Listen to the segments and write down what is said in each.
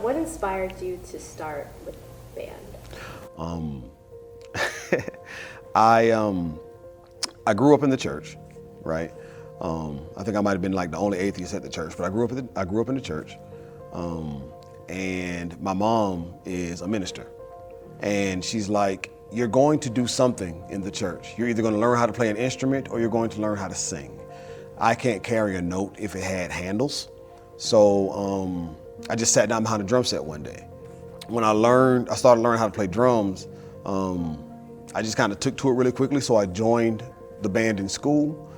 What inspired you to start with band? I grew up in the church, right? I think I might have been like the only atheist at the church, but I grew up in the church. And my mom is a minister. And she's like, you're going to do something in the church. You're either going to learn how to play an instrument or you're going to learn how to sing. I can't carry a note if it had handles. So I just sat down behind a drum set one day. When I started learning how to play drums, I just kind of took to it really quickly. So I joined the band in school,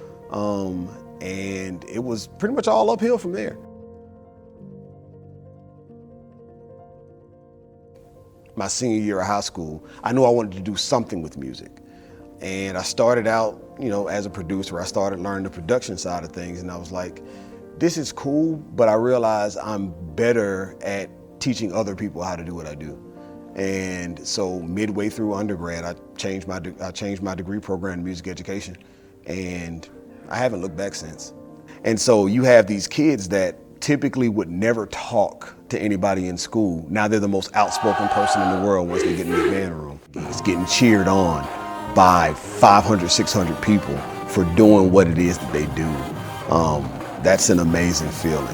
and it was pretty much all uphill from there. My senior year of high school, I knew I wanted to do something with music. And I started out, as a producer. I started learning the production side of things, and I was like, this is cool, but I realized I'm better at teaching other people how to do what I do. And so midway through undergrad, I changed my degree program in music education, and I haven't looked back since. And so you have these kids that typically would never talk to anybody in school. Now they're the most outspoken person in the world once they get in the band room. It's getting cheered on by 500, 600 people for doing what it is that they do. That's an amazing feeling.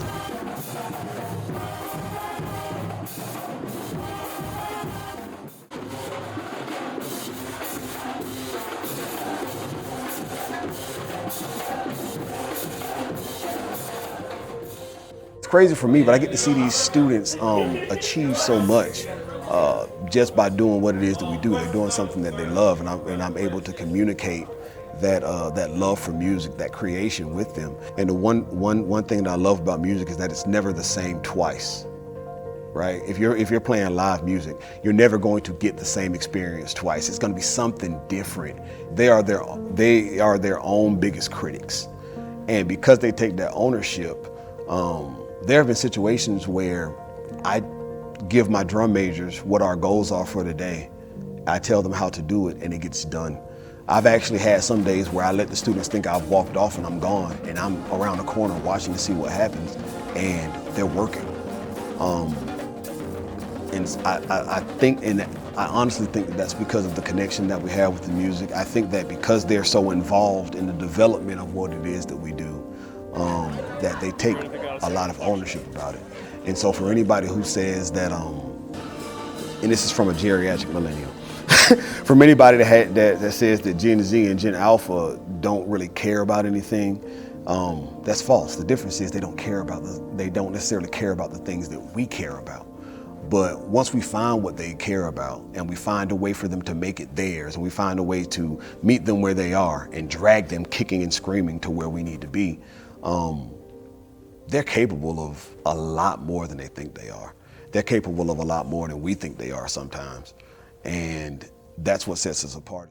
It's crazy for me, but I get to see these students achieve so much just by doing what it is that we do. They're doing something that they love, and I'm able to communicate that love for music, that creation with them. And the one thing that I love about music is that it's never the same twice, right? If you're playing live music, you're never going to get the same experience twice. It's going to be something different. They are their own biggest critics, and because they take that ownership, there have been situations where I give my drum majors what our goals are for the day. I tell them how to do it, and it gets done. I've actually had some days where I let the students think I've walked off and I'm gone, and I'm around the corner watching to see what happens, and they're working. And I honestly think that that's because of the connection that we have with the music. I think that because they're so involved in the development of what it is that we do, that they take a lot of ownership about it. And so for anybody who says that, and this is from a geriatric millennial, from anybody that says that Gen Z and Gen Alpha don't really care about anything, that's false. The difference is they don't necessarily care about the things that we care about. But once we find what they care about, and we find a way for them to make it theirs, and we find a way to meet them where they are and drag them kicking and screaming to where we need to be, they're capable of a lot more than they think they are. They're capable of a lot more than we think they are sometimes. And that's what sets us apart.